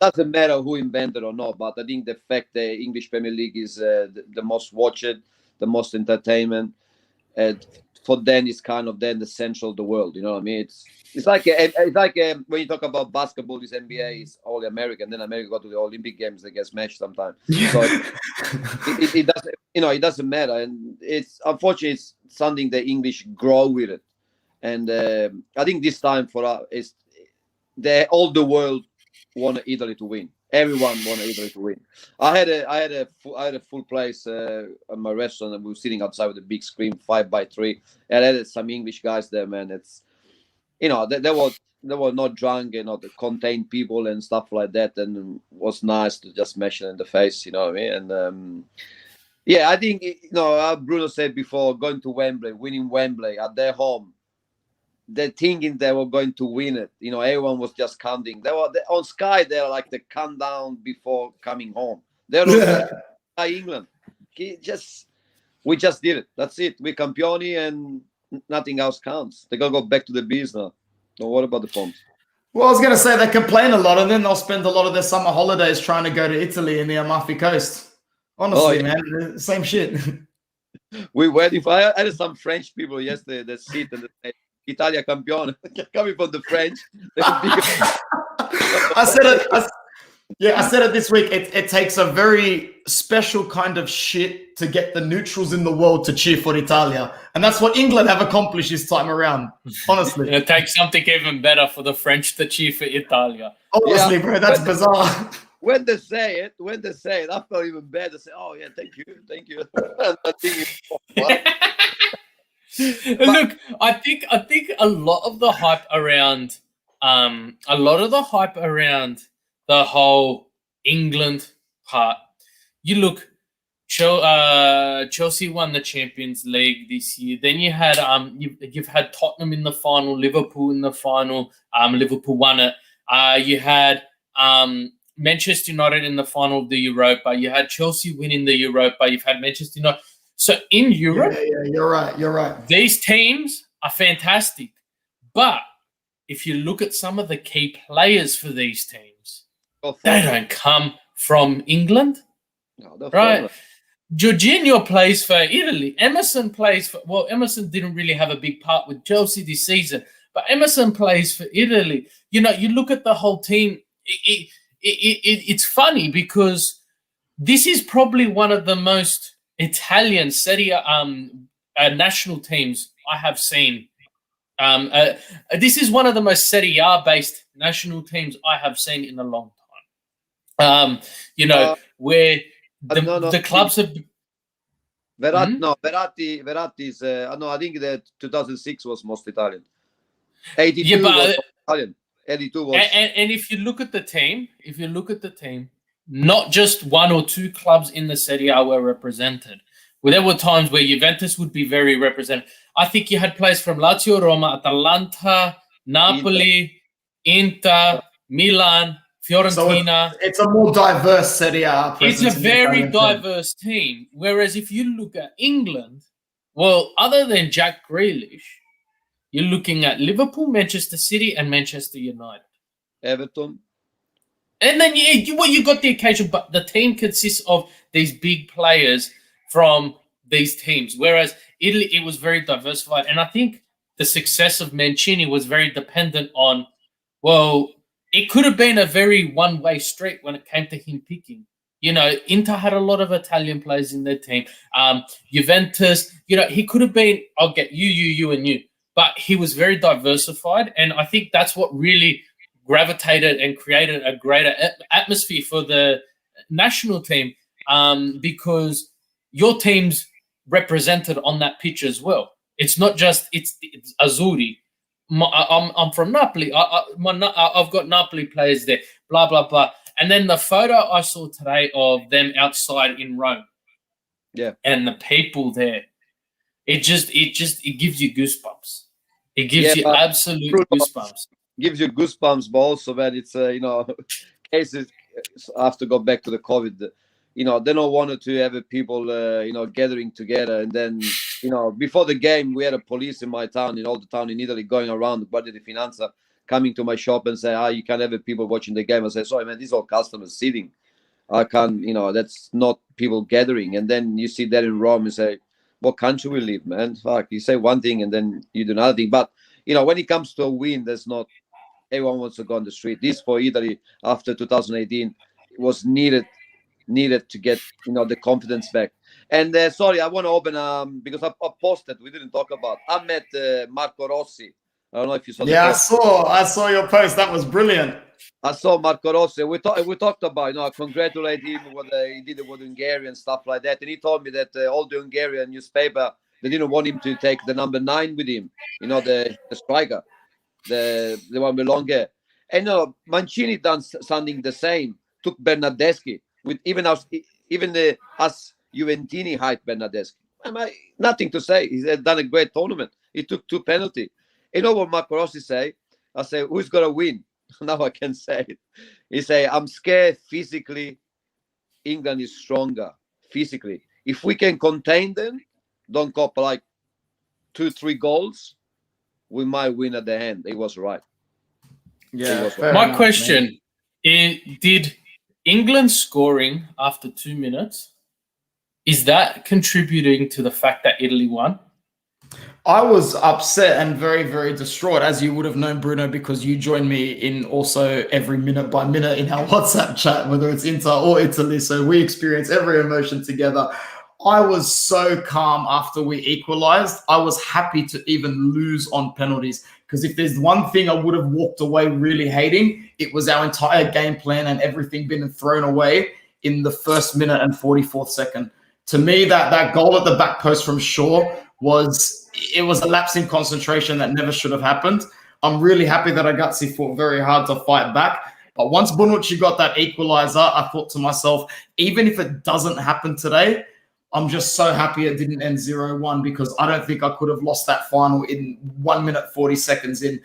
B: Doesn't matter who invented or not, but I think the fact the English Premier League is the most watched, the most entertainment. For them, it's kind of then the central of the world. You know what I mean? It's like when you talk about basketball, this NBA is all American. Then America go to the Olympic Games, they get smashed sometimes. So it doesn't, it doesn't matter. And it's unfortunately it's something the English grow with it. And I think this time for us is all the world want Italy to win. Everyone wanted Italy to win. I had a full place at my restaurant, and we were sitting outside with a big screen, 5x3, and I had some English guys there, man. It's they were not drunk and not contained people and stuff like that, and it was nice to just smash it in the face, you know what I mean? And I think Bruno said before, going to Wembley, winning Wembley at their home. They're thinking they were going to win it. Everyone was just counting. They were on Sky. They're like the countdown before coming home. They're England. We just did it. That's it. We're Campioni, and nothing else counts. They're gonna go back to the bees now. Don't worry about the forms.
A: Well, I was gonna say they complain a lot, and then they'll spend a lot of their summer holidays trying to go to Italy and the Amalfi Coast. Honestly, man, same shit.
B: We went. If I had some French people yesterday that sit and they say, Italia Campioni, coming from the French.
A: I said it this week. It takes a very special kind of shit to get the neutrals in the world to cheer for Italia, and that's what England have accomplished this time around. Honestly,
C: it takes something even better for the French to cheer for Italia.
A: Honestly, bro, that's bizarre.
B: When they say it, I feel even bad. They say, "Oh yeah, thank you."
C: Look, I think a lot of the hype around the whole England part. You look, Chelsea won the Champions League this year. Then you had you've had Tottenham in the final, Liverpool in the final. Liverpool won it. You had Manchester United in the final of the Europa. You had Chelsea winning the Europa. You've had Manchester United. So in Europe,
A: you're right.
C: These teams are fantastic, but if you look at some of the key players for these teams, they don't come from England, right? Jorginho plays for Italy. Emerson didn't really have a big part with Chelsea this season, but Emerson plays for Italy. You look at the whole team. It's funny because this is probably one of the most Italian Serie A national teams I have seen. This is one of the most Serie A based national teams I have seen in a long time. Where the clubs have.
B: Verratti is. I think that 2006 was most Italian. 82 was Italian. 82 was.
C: And if you look at the team, not just one or two clubs in the Serie A were represented. Well, there were times where Juventus would be very represented. I think you had players from Lazio, Roma, Atalanta, Napoli, Inter, Milan, Fiorentina.
A: So it's a more diverse Serie A.
C: It's a very diverse team. Whereas if you look at England, well, other than Jack Grealish, you're looking at Liverpool, Manchester City, and Manchester United.
B: Everton.
C: And then you got the occasion, but the team consists of these big players from these teams. Whereas Italy, it was very diversified, and I think the success of Mancini was very dependent on. Well, it could have been a very one-way street when it came to him picking. Inter had a lot of Italian players in their team. Juventus, he could have been, I'll get you, and you. But he was very diversified, and I think that's what really gravitated and created a greater atmosphere for the national team, because your team's represented on that pitch as well. It's not just it's Azzurri. I'm from Napoli. I've got Napoli players there. Blah blah blah. And then the photo I saw today of them outside in Rome, and the people there, it gives you goosebumps. It gives you absolute goosebumps.
B: Gives you goosebumps, but also when it's cases have to go back to the COVID. They don't want to have people gathering together, and then before the game we had a police in my town, in all the town in Italy, going around Guardia di Finanza, coming to my shop and say, you can't have people watching the game. I say, sorry man, these are customers sitting. I can't, that's not people gathering. And then you see that in Rome and say, what country we live, man? Fuck, you say one thing and then you do another thing. But when it comes to a win, there's not everyone wants to go on the street. This for Italy after 2018 was needed to get the confidence back. And sorry, I want to open because I posted, we didn't talk about. I met Marco Rossi. I don't know if you saw.
A: Yeah, I saw your post. That was brilliant.
B: I saw Marco Rossi. We talked about, I congratulate him what he did with Hungary and stuff like that. And he told me that all the Hungarian newspaper, they didn't want him to take the number 9 with him. The striker, the one with long hair. And Mancini done something the same. Took Bernardeschi with even us Juventini height Bernardeschi. Nothing to say. He's done a great tournament. He took 2 penalties. You know what Marco Rossi say? I say, who's gonna win? Now I can say it. He say, I'm scared physically. England is stronger physically. If we can contain them, don't cop like 2-3 goals, we might win at the end. He was right.
A: Yeah.
B: Was right.
C: My question is, did England scoring after 2 minutes, is that contributing to the fact that Italy won?
A: I was upset and very, very distraught, as you would have known, Bruno, because you joined me in also every minute by minute in our WhatsApp chat, whether it's Inter or Italy. So we experience every emotion together. I was so calm after we equalized. I was happy to even lose on penalties, because if there's one thing I would have walked away really hating, it was our entire game plan and everything being thrown away in the first minute and 44th second. To me, that goal at the back post from Shaw was a lapse in concentration that never should have happened. I'm really happy that Agazzi fought very hard to fight back. But once Bonucci got that equalizer, I thought to myself, even if it doesn't happen today, I'm just so happy it didn't end 0-1, because I don't think I could have lost that final in 1 minute, 40 seconds in.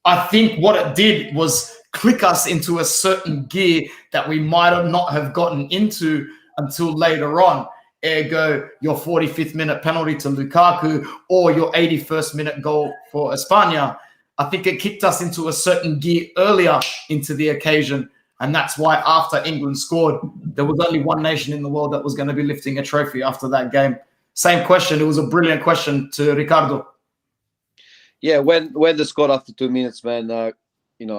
A: I think what it did was click us into a certain gear that we might have not have gotten into until later on. Ergo, your 45th minute penalty to Lukaku or your 81st minute goal for España. I think it kicked us into a certain gear earlier into the occasion. And that's why after England scored, there was only one nation in the world that was going to be lifting a trophy after that game. Same question. It was a brilliant question to Ricardo.
B: Yeah, when they scored after 2 minutes, man, I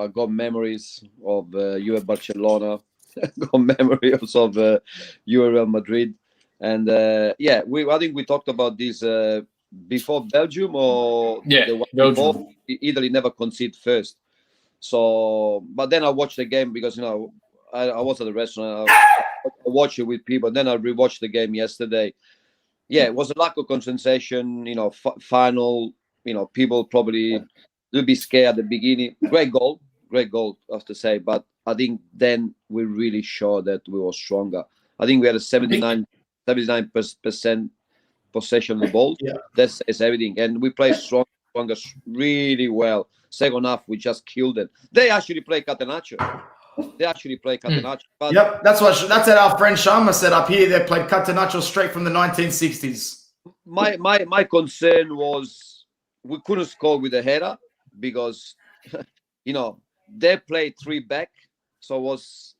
B: got memories of you at Barcelona. Got memories of you at Real Madrid. And I think we talked about this before Belgium or the one before. Italy never conceded first. So, but then I watched the game because I was at the restaurant. I watched it with people. Then I rewatched the game yesterday. Yeah, it was a lack of concentration. Final. People probably will be scared at the beginning. Great goal, I have to say. But I think then we really showed that we were stronger. I think we had a 79% possession of the ball.
A: Yeah.
B: That says everything. And we played stronger really well. Second half, we just killed them. They actually play Catenaccio. But
A: yep, that's what our friend Sharma said up here. They played Catenaccio straight from the 1960s.
B: My concern was we couldn't score with the header because, they played 3 back So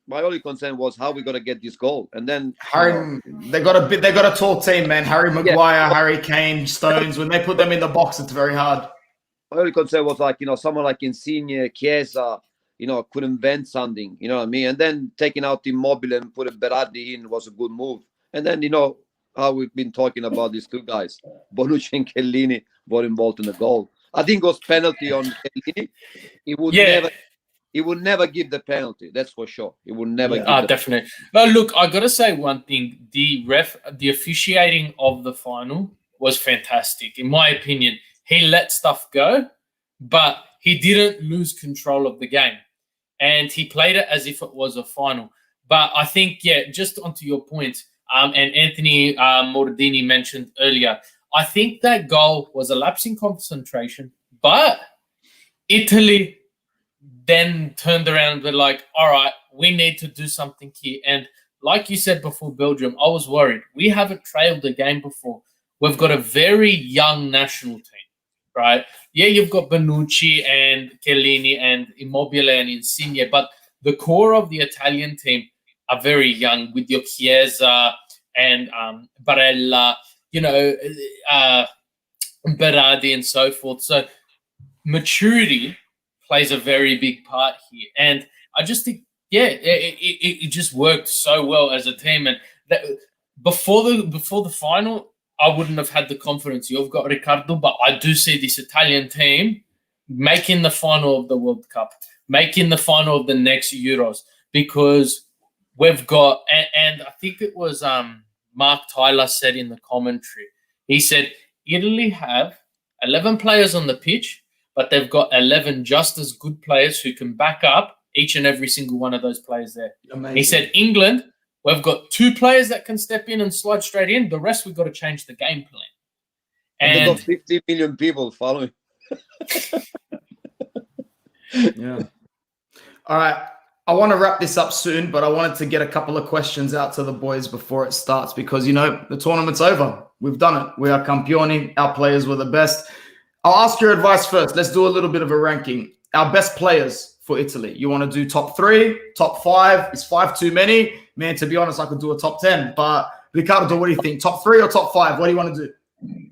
B: my only concern was how we gonna get this goal, and then
A: Harry, they got a tall team, man. Harry Maguire, Harry Kane, Stones. When they put them in the box, it's very hard.
B: My only concern was like someone like Insigne, Chiesa, could invent something. You know what I mean? And then taking out Immobile and put a Berardi in was a good move. And then how we've been talking about these two guys, Bonucci and Chiellini, were involved in the goal. I think it was penalty on Chiellini. He would never give the penalty. That's for sure. He would never give the
C: definitely. But look, I gotta say one thing: the officiating of the final was fantastic, in my opinion. He let stuff go, but he didn't lose control of the game, and he played it as if it was a final. But I think, just onto your point, and Anthony Mordini mentioned earlier, I think that goal was a lapse in concentration, but Italy then turned around and were like, all right, we need to do something here. And like you said before Belgium, I was worried. We haven't trailed a game before. We've got a very young national team, right? Yeah, you've got Bonucci and Chiellini and Immobile and Insigne, but the core of the Italian team are very young, with your Chiesa and Barella, Berardi and so forth. So maturity plays a very big part here, and I just think, it just worked so well as a team. And before the final, I wouldn't have had the confidence you've got, Riccardo. But I do see this Italian team making the final of the World Cup, making the final of the next Euros, because we've got, and I think it was Mark Tyler said in the commentary, he said Italy have 11 players on the pitch, but they've got 11 just as good players who can back up each and every single one of those players there. Amazing. He said, England, we've got 2 players that can step in and slide straight in. The rest, we've got to change the game plan.
B: And they've got 50 million people following.
A: Yeah. All right. I want to wrap this up soon, but I wanted to get a couple of questions out to the boys before it starts, because, the tournament's over. We've done it. We are Campioni. Our players were the best. I'll ask your advice first. Let's do a little bit of a ranking. Our best players for Italy. You want to do top 3, top 5? Is 5 too many? Man, to be honest, I could do a top 10. But Riccardo, what do you think? Top 3 or top 5? What do you want to do?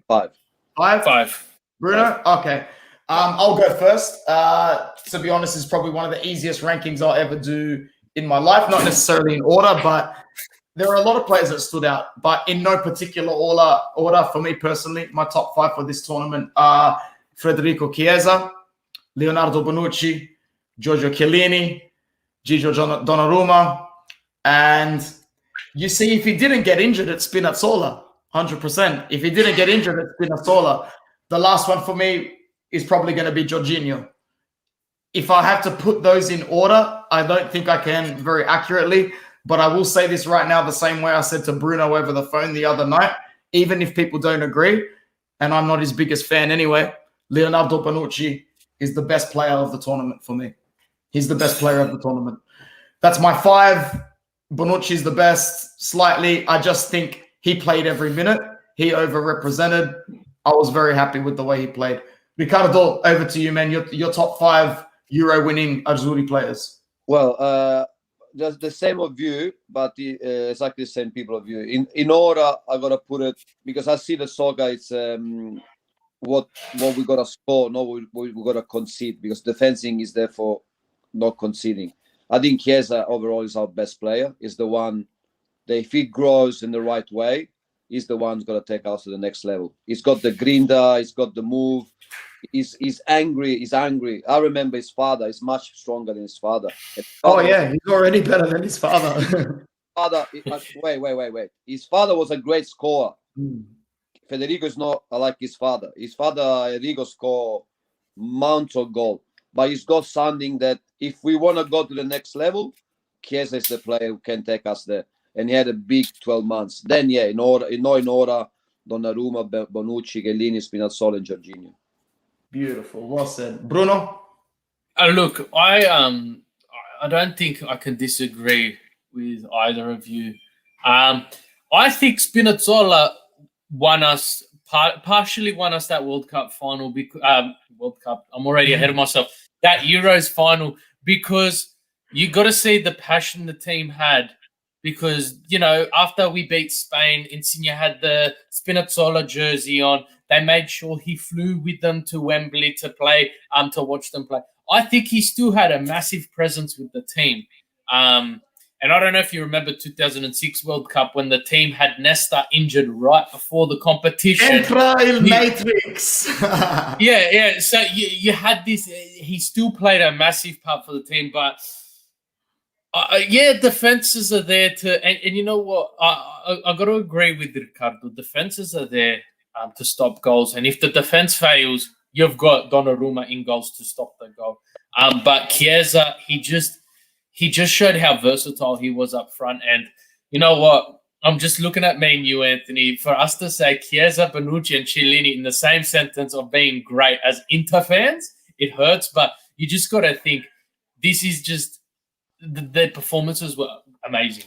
B: 5.
A: 5?
C: 5.
A: Bruno? Okay. I'll go first. To be honest, it's probably one of the easiest rankings I'll ever do in my life. Not necessarily in order, but there are a lot of players that stood out, but in no particular order. For me personally, my top 5 for this tournament are Federico Chiesa, Leonardo Bonucci, Giorgio Chiellini, Gigio Donnarumma, and you see, if he didn't get injured, it's Spinazzola, 100%. If he didn't get injured, it's Spinazzola. The last one for me is probably going to be Jorginho. If I have to put those in order, I don't think I can very accurately, but I will say this right now the same way I said to Bruno over the phone the other night, even if people don't agree, and I'm not his biggest fan anyway, Leonardo Bonucci is the best player of the tournament for me. He's the best player of the tournament. That's my 5. Bonucci's the best slightly. I just think he played every minute. He overrepresented. I was very happy with the way he played. Riccardo, over to you, man. Your top 5 Euro-winning Azzurri players.
B: Well, just the same of you, but exactly the same people of you. In order, I gotta put it, because I see the soccer. It's what we gotta score, not what we gotta concede, because defending is there for not conceding. I think Chiesa overall is our best player. Is the one that if he grows in the right way, he's the one who's gonna take us to the next level. He's got the grinta, he's got the move. He's angry. He's angry. I remember his father. He's much stronger than his father.
A: He's already better than his father.
B: Wait. His father was a great scorer. Federico is not like his father. His father, Enrico, scored mounts of goal. But he's got something that if we want to go to the next level, Chiesa is the player who can take us there. And he had a big 12 months. Then, in order, Donnarumma, Bonucci, Chiellini, Spinazzola, and Jorginho.
A: Beautiful. Well said. Bruno?
C: Look, I don't think I can disagree with either of you. I think Spinazzola partially won us that World Cup final. World Cup. I'm already ahead of myself. That Euros final, because you got to see the passion the team had, because, after we beat Spain, Insigne had the Spinazzola jersey on. They made sure he flew with them to Wembley to play, to watch them play. I think he still had a massive presence with the team. And I don't know if you remember 2006 World Cup when the team had Nesta injured right before the competition.
A: Entra Matrix.
C: Yeah. So you had this. He still played a massive part for the team, but defenses are there to. And you know what? I got to agree with Ricardo. Defenses are there to stop goals, and if the defense fails, you've got Donnarumma in goals to stop the goal. But Chiesa, he just showed how versatile he was up front. And you know what? I'm just looking at me and you, Anthony. For us to say Chiesa, Bonucci, and Chiellini in the same sentence of being great as Inter fans, it hurts. But you just got to think this is just their performances were amazing.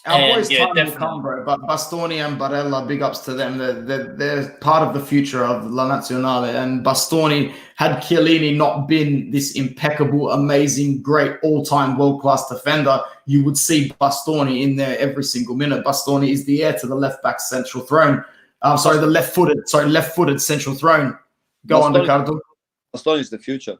A: Our boys' time will come, bro. But Bastoni and Barella, big ups to them. They're part of the future of La Nazionale. And Bastoni, had Chiellini not been this impeccable, amazing, great, all-time world-class defender, you would see Bastoni in there every single minute. Bastoni is the heir to the left-back central throne. The left-footed central throne. Go on, Ricardo.
B: Bastoni is the future.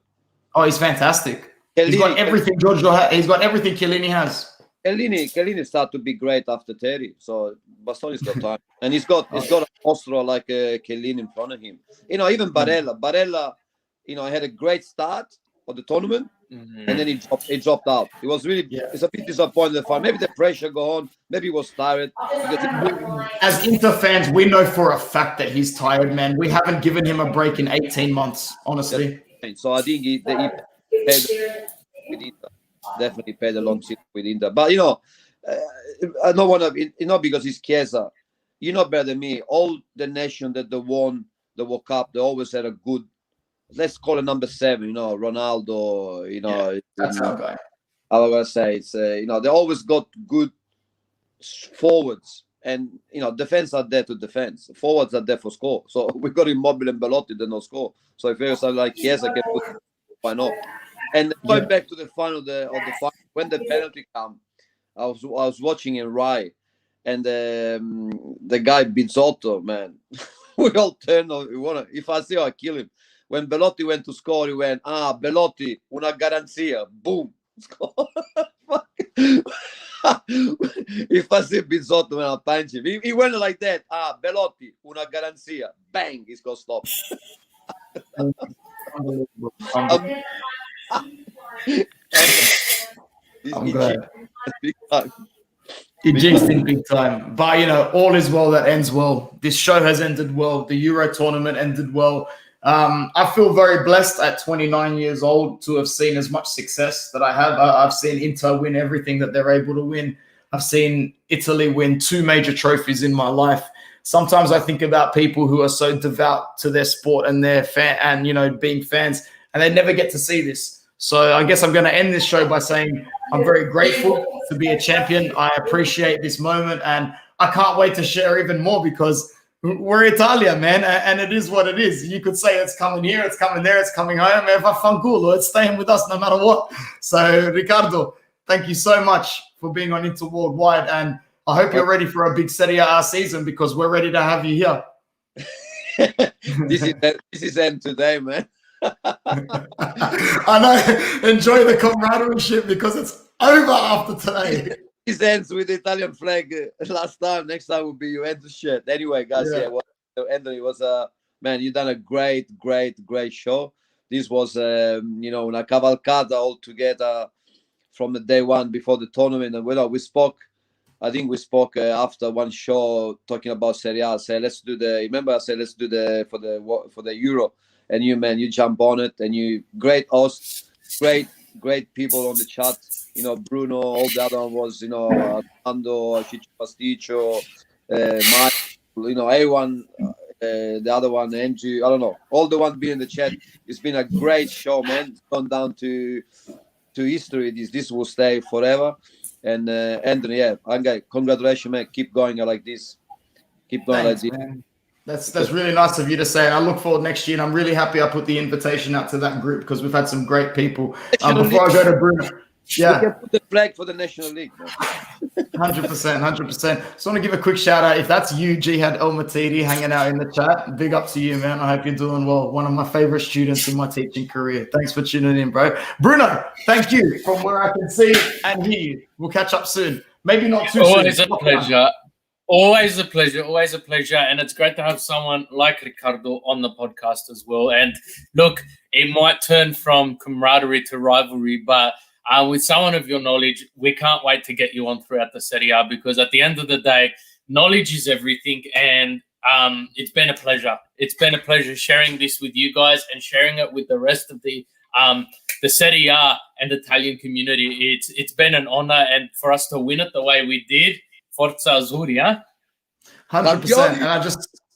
A: Oh, he's fantastic. He's got everything he's got everything Chiellini has.
B: Chiellini started to be great after Terry, so Bastoni's got time, and he's got a monster like Chiellini in front of him. Even Barella, had a great start of the tournament, and then he dropped out. It was really, it's a bit disappointed. Maybe the pressure go on. Maybe he was tired.
A: As Inter fans, we know for a fact that he's tired, man. We haven't given him a break in 18 months, honestly.
B: So I think he paid with Inter. Definitely paid a long season with Inter. But, I don't want to, because he's Chiesa. You know better than me. All the nation that they won the World Cup, they always had a good, let's call it number 7, Ronaldo,
A: that's our guy.
B: I was going to say, it's, they always got good forwards. And, defense are there to defense. Forwards are there for score. So we got Immobile and Belotti that no score. So if you're something like Chiesa can put, why not? And going back to the final of the final, when the penalty came, I was watching in Rai, and the guy Bizzotto, man, we all turned on. If I see, I kill him. When Belotti went to score, he went, Belotti, una garanzia, boom, score. If I see Bizzotto, man, I'll punch him. He went like that. Belotti, una garanzia, bang, he's got stopped.
A: I'm glad. He jinxed in big time. But, all is well that ends well. This show has ended well. The Euro tournament ended well. I feel very blessed at 29 years old to have seen as much success that I have. I've seen Inter win everything that they're able to win. I've seen Italy win 2 major trophies in my life. Sometimes I think about people who are so devout to their sport and their fan and, being fans, and they never get to see this. So I guess I'm going to end this show by saying I'm very grateful to be a champion. I appreciate this moment, and I can't wait to share even more because we're Italia, man, and it is what it is. You could say it's coming here, it's coming there, it's coming home. Fanculo, it's staying with us no matter what. So, Ricardo, thank you so much for being on Inter Worldwide, and I hope you're ready for a big Serie A season because we're ready to have you here.
B: This is end today, man.
A: I know. Enjoy the camaraderie because it's over after today.
B: This ends with the Italian flag last time. Next time will be Juventus shirt. Anyway, guys, Anthony was man. You done a great show. This was una cavalcata all together from the day one before the tournament, and we spoke. I think we spoke after one show talking about Serie A. I said, let's do for the Euro. And you jump on it, and you great hosts, great people on the chat. Bruno, all the other one was, Armando, Chicho Pasticcio, Mike, everyone, the other one, Andrew, I don't know, all the ones being in the chat. It's been a great show, man. It's gone down to history. This will stay forever. And Anthony, congratulations, man. Keep going like this. Keep going.
A: Thanks,
B: like this.
A: Man. That's really nice of you to say. And I look forward next year, and I'm really happy I put the invitation out to that group because we've had some great people. Before I go to Bruno, Yeah.
B: We can put the flag for the National League. Man.
A: 100%, 100%. Just want to give a quick shout out. If that's you, Jihad El Matidi, hanging out in the chat, big up to you, man. I hope you're doing well. One of my favorite students in my teaching career. Thanks for tuning in, bro. Bruno, thank you. From where I can see and hear you. We'll catch up soon. Maybe not too
C: Always
A: soon.
C: a pleasure. Always a pleasure. Always a pleasure. And it's great to have someone like Ricardo on the podcast as well. And look, it might turn from camaraderie to rivalry, but with someone of your knowledge, we can't wait to get you on throughout the Serie A, because at the end of the day, knowledge is everything. And it's been a pleasure. It's been a pleasure sharing this with you guys and sharing it with the rest of the Serie A and Italian community. It's been an honor, and for us to win it the way we did, Forza Azzurri, huh?
A: 100%. And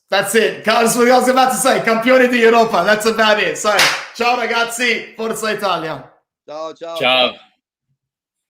A: that's it. That's what I was about to say. Campioni di Europa. That's about it. So, ciao ragazzi. Forza Italia.
B: Ciao, ciao.
C: Ciao.